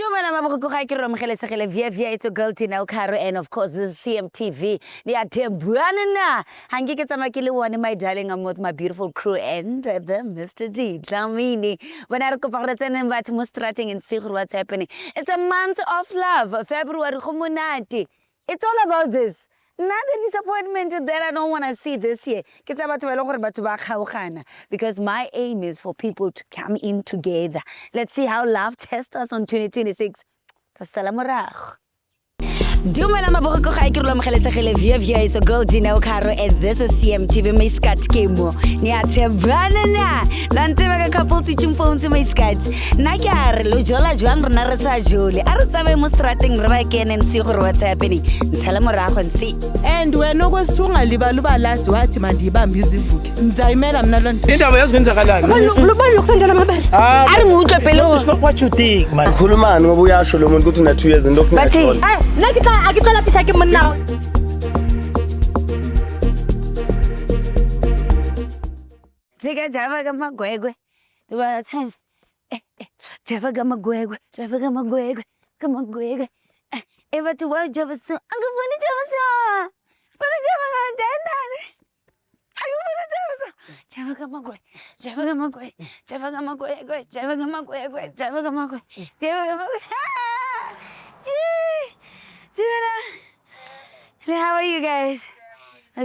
Dumela maboko ga ke romgelesegile via it's a girl Tina Okaro and of course this is CMTV. Niyathembuana na. Hangi ke tsama ke le one my darling I'm with my beautiful crew and the Mr. D Dlamini. Bona re kopa gore tsene batho mo strating and see what's happening. It's a month of love. February go monate. It's all about this. Another disappointment that I don't want to see this year. Because my aim is for people to come in together. Let's see how love tests us on 2026. Assalamu Dumela maboko ga ke re lomogelesegile via it's a girl Tina Okaro and this is CMTV my skat kemo ni athebana na lantse ba ka couple teaching phones my skat na ke a re lo jola jwang rena re sa jole a re tsabe mo strating re ba kene and see gore what's happening ntshala morago and see and wena okwesithunga liba last wathi mandibambe izivuke ngizayimela mina lonto indaba yazigenzakalani lobani lokusendela amabele ari mutle pelo it's not what you think man khulumani ngoba uyasho lo muntu ukuthi una 2 years and lokhu bathi akithola pisha ke monna Tika java ka magwegwe there were times java ka magwegwe eva tu wa java so angafuni java so para java ka dana java ka magwe how are you guys? I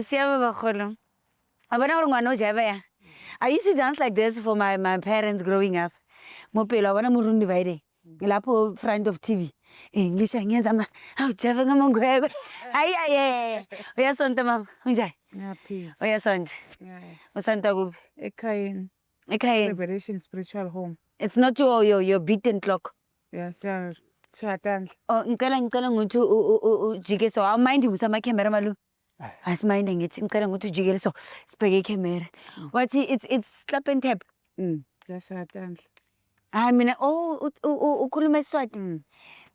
used to dance like this for my parents growing up. Mopelo I wanna murundi divided. Lapo front of TV. English angiyazama. Aw java ngamangwego. Ay. Uyasonta mama. Unjani? Ngiyaphi Uyasonta. Usonta kuphi? ekhayeni Ekhaya. Revelation Spiritual Home. It's not your beaten clock. Yes, yeah. Chatang. Oh, ngicela ukuthi ujike so awumind usama camera malu. Asimind ngithi ngicela ukuthi ujikele so sibheke camera. Wathi it's clap and tap. Yashatang. Mina ukhuluma iswati.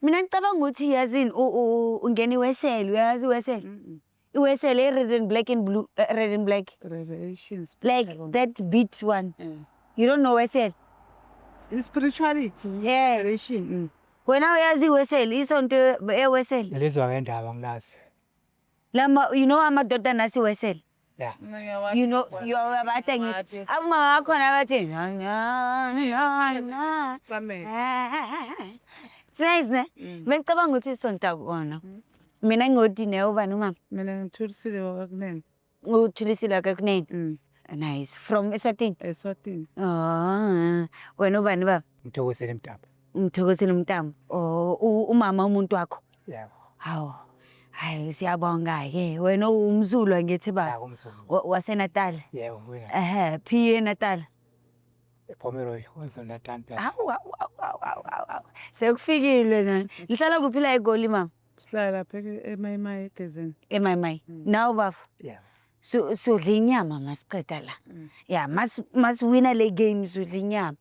Mina ngicabanga ukuthi yazini ungena iwesel uyazi iwesel. Iwesel red and black and blue red and black. Revelation Like that beat one. You don't know wesel? Spirituality. Yeah. Revelation. Wena uyazi iwesel isonto ewesel. Lezwa ngendaba ngilazi Lama you know amadoda nasi wesel. yeah You know you are bathi abuma bakhona bathi Says ne ngicabanga ukuthi isonta kona mina ngodine ubani umama Mina ngithulisile wakunene. uthulisile kakunene nice from Eswatini Eswatini. wena ubani baba ngithokozela imtamo ngithokozela umntamo umama umuntu wakho yeah hawo hayi siyabonga ke wena umzulu ngithi ba waseNatal yeah wena phi eNatal ePomeroy wazona tanta awu sekufikile nani lihlala kuphi la eGoli mama Sihlala lapha eMayimayi eGezeni. eMayimayi nawu bafu yeah so dlinyama masiqeda la yeah mas wina le games udlinyama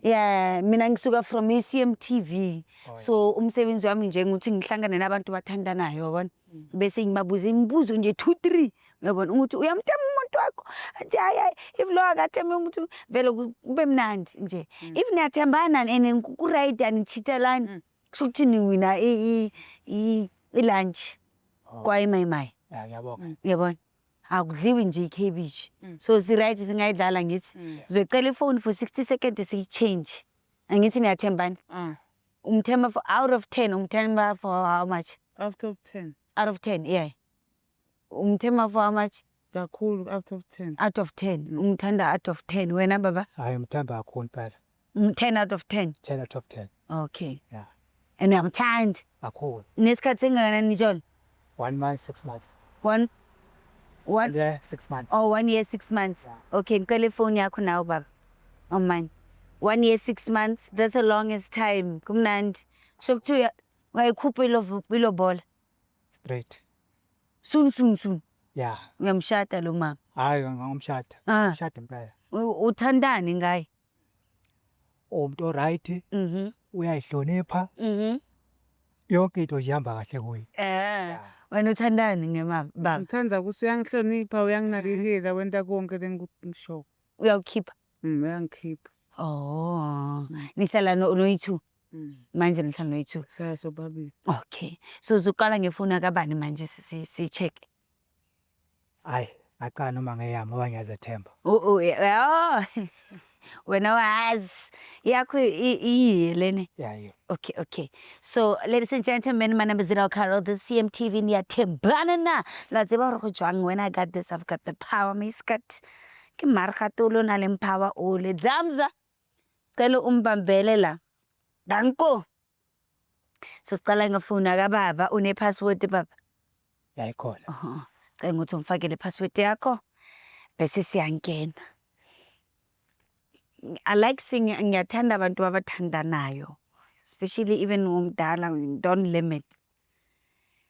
yeah mina ngisuka from CMTV so umsebenzi wami nje ukuthi ngihlangane nabantu bathandanayo yabona bese ngibabuza imibuzo nje 2 3 uyabona ukuthi uyamthema umuntu wakho athi hayi if lo akatheme umuntu vele kube mnandi nje if niyathembana and ku right and chitelani kushukuthi ni wina lunch kwa eMayimayi yeah ngiyabonga yabona akudliwi nje icabbage so si right singayidlala ngithi uzocela ifone for 60 seconds siyichange angithi niyathembana umthemba for out of 10 umthemba for how much Out of 10. out of 10 yeah umthemba for how much Kakhulu out of 10. out of 10 umthanda out of 10 wena baba hayi mthamba kakhulu phela 10 out of 10 10 out of 10 okay yeah and uyamthanda kakhulu nesikhathi sengakanani nijolo 1 month 6 months one yeah 6 months oh 1 year 6 months okay ngicela ifone yakho nawe baba oh man 1 year 6 months that's the longest time kumnandi sokuthi wayikhupha ilo bola straight soon yeah uyamshada lo mama hayi ngomshada shada impela uthandani ngaye umuntu right uyayihlonipha yonke into ihamba kahle kuye wena uthandani ngemama baba Ngithanda ukuthi uyangihlonipha uyanginakekela wenta konke lengisho. uyawukhipha Uyangikhipha. nihlala noyi2 Manje nihlala noyi-2. Sasobabili. Okay. So uzuqala ngefoni kabani manje si-check? Hayi, aqala noma ngeyami ngoba ngiyazethemba. Oh, wena wazi yakho iyiyo lena. Yayo. Okay. So, ladies and gentlemen, my name is Zero Carol, the CMTV niyathembana na. La tseba hore go jwang, when I got this, I've got the power, miskat. Ke margatolo na le power ole. Dlamza. Cela umbambele la. Danko. So siqala ngefoni kababa, une password baba. Yayikhona. Cela ukuthi umfakele password yakho. Bese siyangena. I like seeing ngiyathanda abantu abathandanayo. Especially even umdala, don't limit.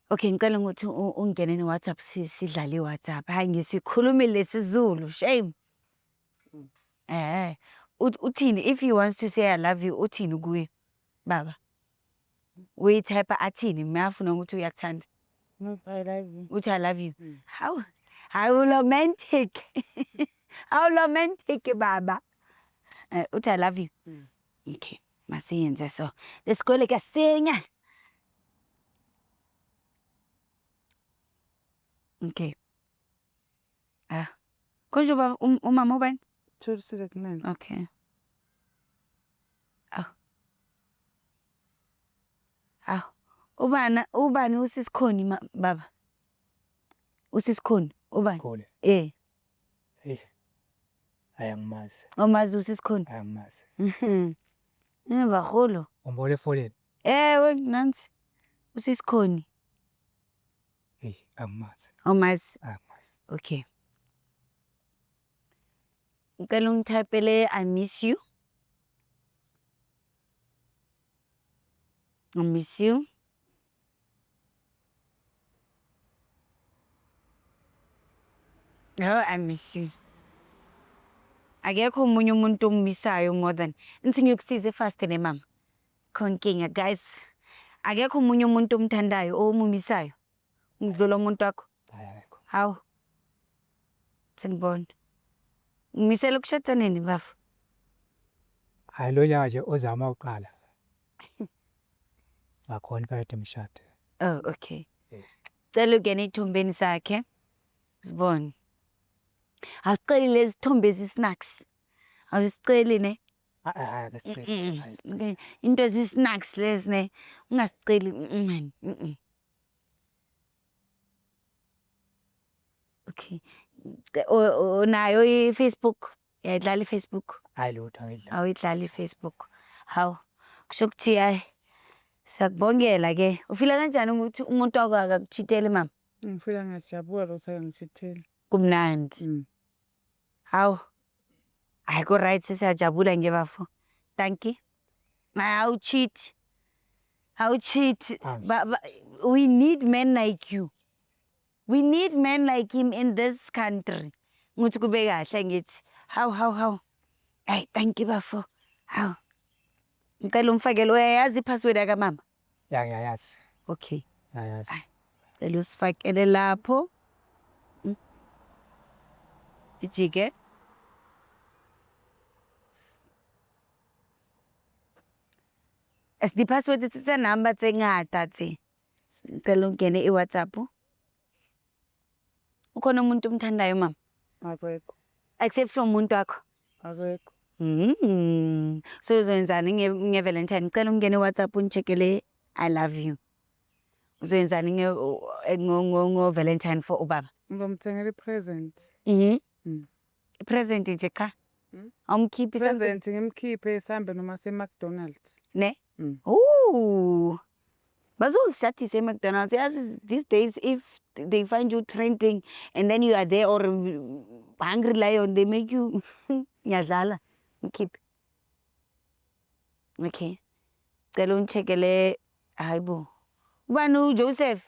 Okay, ngicela ukuthi ungene WhatsApp sidlale WhatsApp. Hayi ngisikhulumi lesiZulu, shame. Uthini if he wants to say I love you, uthini kuye? Baba. Uyitype athini? Mayafuna ukuthi uyakuthanda. No, I love you. Uthi I love you. How romantic. How romantic baba. Uthi I love you. Okay. Masiyenze so. Lesikole kasinya. Okay. Konje baba umama ubani? Thulisile kunene. Okay. Ubani usisikhoni baba? Usisikhoni ubani? Khole. Eh. Hey. Ayangimazi. Omazi usisikhoni? Ayangimazi. Bagolo. Umbole efonini. Ewe nansi. Usisikhoni. Hey, angimazi. Omazi. Angimazi. Okay. Ngicela ungithapele I miss you. I miss you. Oh, I miss you. Akekho umunye umuntu ongimissayo more than nithi ngikusize fast ne mama. Khonkinga guys. Akekho umunye umuntu omthandayo omumisayo. Ngidlula umuntu wakho. Ayikho. Hawu. Sengibona. Ngimisela ukushada nini bafu? Hayi lo nyaka nje ozama uqala. Ngakhona phakathi emshado. Oh, okay. Cela ungene ethombeni sakhe. Sibone. Asiceli lezi thombe ezisnacks. Awusiceli ne? Hayi akasiceli. Into ezisnacks lezi ne. Ungasiceli man. Okay. Nayo iFacebook. Yayidlala iFacebook. Hayi lutho angidla. Awuyidlala iFacebook. Hawu. Kusho ukuthi hayi. Siyakubongela ke. Ufila kanjani ukuthi umuntu wakho akakuchithele mama? Ngifila ngiyajabula ukuthi angishithele. Kumnandi. Hawu. Ayiko right sesiyajabula ngebafo. Thank you. How cheat. We need men like you. We need men like him in this country. Nguthi kube kahle ngithi. How. Hey, thank you bafo. Hawu. Ngicela umfakele uyayazi ipassword yaka mama? Ngiyayazi. Okay. Ngiyayazi. Cela usifakele lapho. Ijike. As the password it's a number tse ngata tse. Ngicela ungene iWhatsApp. Ukhona umuntu omthandayo mama? Akekho. Except from umuntu wakho. Akekho. So uzoyenzani nge-Valentine? Ngicela ungene iWhatsApp unicheckele I love you. Uzoyenzani ngo-Valentine for ubaba? Ngomthengela ipresent. Present nje cha. Awumkhiphi Present ngimkhiphe sambe noma se-McDonald's. ne? Bazolishadisa e-McDonald's. Yes, these days if they find you trending and then you are there or hungry lion, they make you ngiyadlala. Mkhiphi. Okay. Cela ungicheckele hayibo. Ubani uJoseph?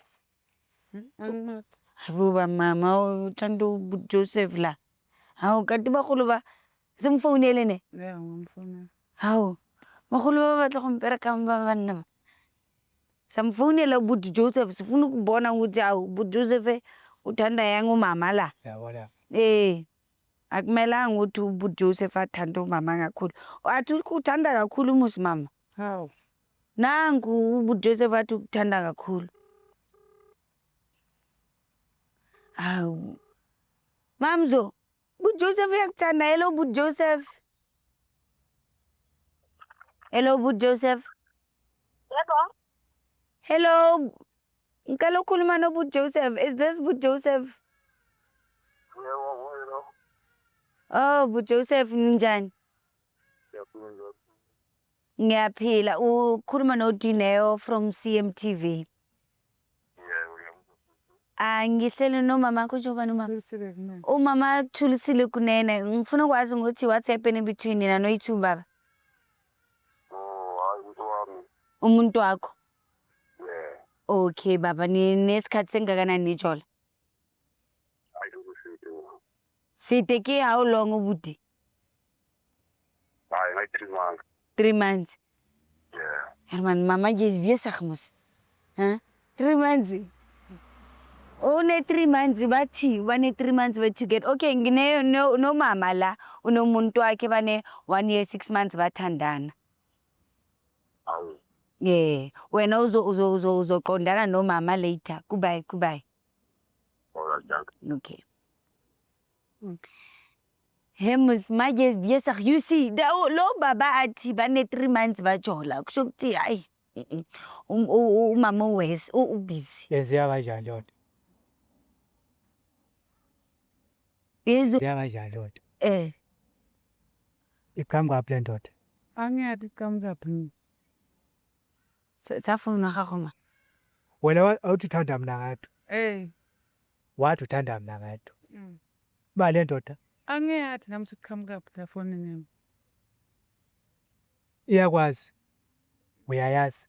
Angimazi. Hayibo mama uthanda uJoseph la. Hawu kanti bagolo ba semfonele ne? Yeah, ngimfonela. Hawu. Bagolo ba batla go mpereka ba banna. Samfonela ubuthi Joseph sifuna ukubona ukuthi awu ubuthi Joseph uthanda yang umama la. Yabona. Akumelanga ukuthi ubuthi Joseph athanda umama kakhulu. Athi uthanda kakhulu musi mama. Hawu. Nangu uJoseph athi ukuthanda kakhulu. Hawu. Mamzo, uJoseph uyakuthanda. Hello uJoseph. Hello uJoseph. Yebo. Hello. Ngicela ukukhuluma noBuJoseph. Is this buJoseph? Yebo. Oh, buJoseph ninjani? Ngiyaphila. Ukhuluma noDineo from CMTV. Ngihleli nomama wakho njengoba nomama. Umama Thulisile Kunene. Ngifuna ukwazi ukuthi what's happening between nina noyi2 baba. Umuntu wakho. Yeah. Okay baba, nesikhathi sengakanani nijola? Side ke how long ubude? Like 3 months. 3 months. Yeah. Herman, mama is besig mos. Huh? 3 months. One 3 months bathi, one 3 months we together. Okay, ngine no mama la, unomuntu wakhe bane 1 year 6 months bathandana. Awu. Yeah, wena uzoqondana nomama later. Goodbye. Alright. Okay. Hemus manje besig. You see, lo baba athi bane 3 months bajola. Kusho ukuthi hayi. Umama wes ubusy. Yenziwa kanjani lonto? Yezo Yenziwa kanjani lonto? Iqhamuka le ndoda. Angiyazi iqhamuka phi. safuna gago ma. Wena awuthi uthanda mina ngathi. Wathi uthanda mina ngathi. Ba le ndoda Angiyazi nami ukuthi iqhamuka phi la phone nami. iyakwazi. Uyayazi.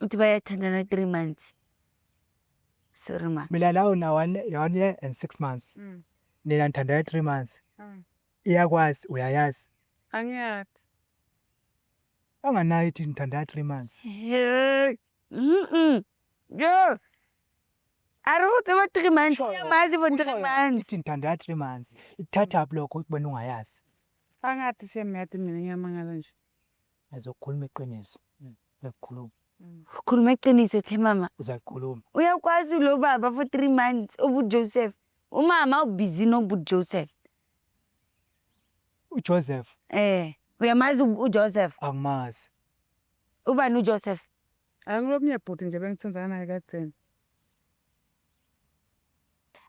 Uthi bayathandana 3 months. Sorry ma. Mina lawo na 1 year and 6 months. Nina nithanda 3 months. Iyakwazi, uyayazi. Angiyazi. Anganayo ithi nithanda 3 months. Yo. Aruthi ba 3 months. Mazi bo 3 months. Ithi nithanda 3 months. Ithatha uphi lokho ukubona ungayazi. Angathi shemiyati mina ngiyamangala nje. Azokhuluma iqiniso. Ukukhuluma. Khuluma iqiniso the mama. Uzakhuluma. Uyakwazi lo baba for 3 months ubuJoseph. Umama ubusy nobuJoseph. uJoseph Uyamazi uJoseph? angimazi. Ubani uJoseph? Angilomnye bhuti nje bengithandzana naye kadzeni.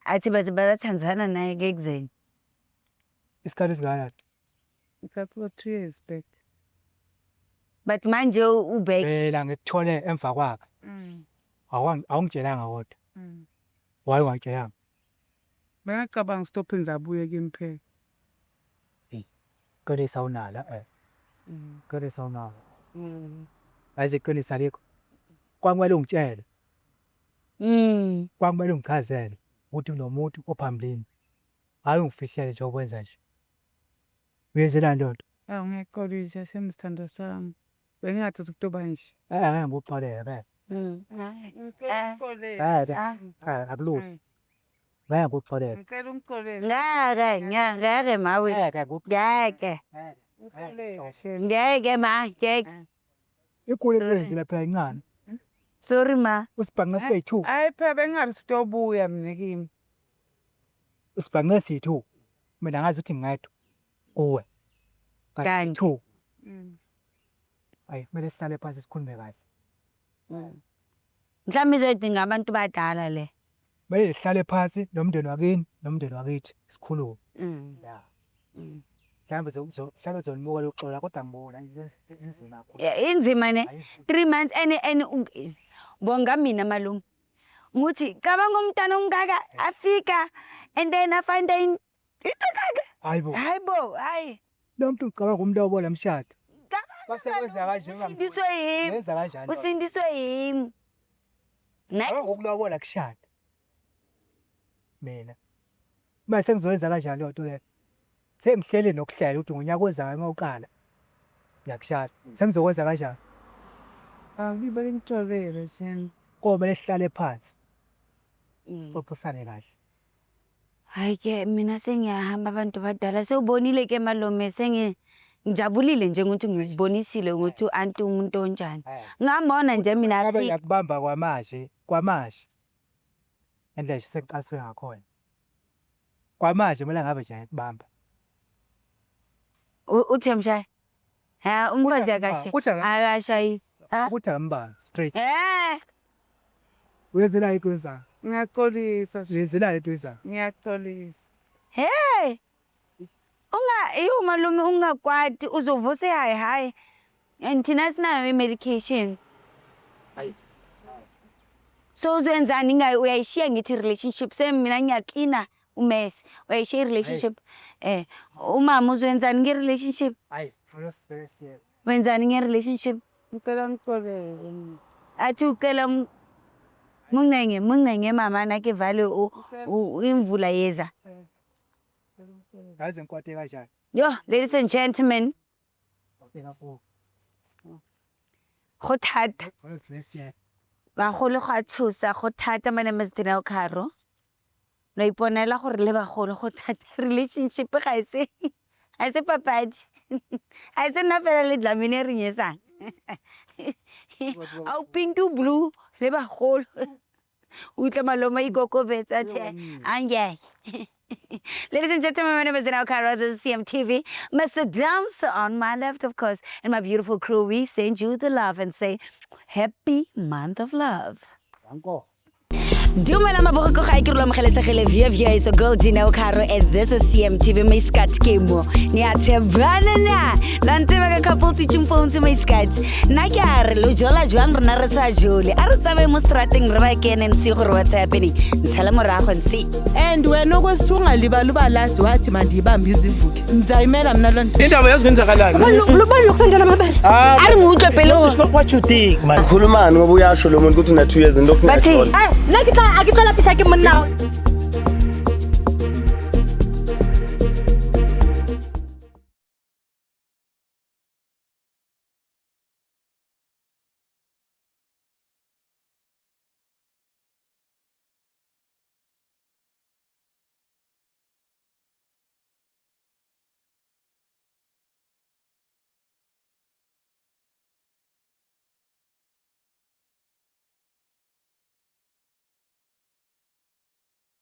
Athi bathandzana naye ke ekuzeni. Isikhathi singaya. Couple of 2 years back. But manje ubek. Phela ngikuthole emva kwakhe. Awungitshelanga kodwa. Why ungitshelanga? Bengacabanga stop ngizabuye kimi phela. Qinisa unala qinisa unala. Ayize qinisa likho. Kwamele ungitshele. Kwamele ungichazele ukuthi unomuntu ophambili. Hayi ungifihlele nje okwenza nje. Uyenzela ntonto. Ngiyaqolisa semsithando sami. Bengathi ukutoba nje. Ngeke ngikuxolele. Akulula. Ngeke ngikuxolele. Ngicela ungixolele. Ngeke mawe. Ngeke ma. Ikule kwenzile phela incane. Sorry ma. Usibhanqa sibe yi2. Hayi phela bengathi utobuya mina kimi. Usibhanqa siyi2. Mina ngazi ukuthi ngingedwa. Uwe. Kanti 2. Hayi kumele sihlale phansi sikhulume kahle. Mhlawumbe izodinga abantu badala le. Kumele sihlale phansi nomndeni wakini nomndeni wakithi sikhulume. Ya. Mhlawumbe mhlawumbe uzonimuka lokuxola kodwa ngibona inzima kakhulu. Inzima ne 3 months and bonga mina malume. Ngithi cabanga umntana ongaka afika and then I find into kaka. Hayibo. Lo muntu ngicabanga umlobo lemshado. Base kwenza kanje Usindiswe yimi. Usindiswe yimi. Ngokulobola kushada. Mina. Mase ngizowenza kanjani lento le? Sengihlele nokuhlela ukuthi ngonyaka ozayo mawuqala. Ngiyakushada. Sengizokwenza kanjani? Ngibe ngitolele shen. Komele sihlale phansi. Sixoxisane kahle. Hayi ke mina sengiyahamba abantu badala sewubonile ke malume ngijabulile nje ukuthi ngikubonisile ukuthi anti umuntu onjani. Ngambona nje mina ngabe yakubamba kwamanje endlela sekuqaswe ngakhona kwamanje mina ngabe nje yakubamba uthi mshaya ha umfazi akashe akashayi ukuthi amba straight Ngiyaqolisa. wezela ituza wezela ituza Ngiyaqolisa. hey iyo malume ungakwati uzovuse hayi and thina sinayo medication so uzenzani ngayi uyayishiya ngithi relationship mina ngiyaklina umesi uyayishiya relationship umama uzwenzani nge-relationship hayi unosibesiye wenzani nge-relationship Ngicela ngixolele. athi ucela muncenge mama nakhe vale imvula yeza ngaze ngikwate kanjani yo ladies and gentlemen ngapho go thata unosibesiye bagolo go a tshosa go thata. My name is Dineo Caro. No iponela gore le bagolo go thata relationship ga e se papadi ga e se nna fela le dlamene re nyetsang au pink to blue le bagolo utlwa maloma ikokobetsa ange. Ladies and gentlemen, my name is Dineo Caro. This is CMTV. Mr. Damsa on my left, of course, and my beautiful crew. We send you the love and say, happy month of love. yanko Dumela maboko ga ke re lo mogelesegele via it's a girl Dineo Caro and this is CMTV my scat kemo ni athebana na ntse ba ka couple teaching phones my scat na ke a re lo jola jwang rena re sa jole a re tsabe mo strateng re ba kene and see gore what's happening ntshela morago ntse and wena okwesithi ungalibali uba last wathi mandiyibambe izivuke ngizayimela mina lo nto indaba yazikwenzakalayo lobalo kusendela mabali ari mutle pelo it's not what you think man khulumani ngoba uyasho lo muntu ukuthi una 2 years and lokhu bathi nna ke tla a ke tla la pisha ke monna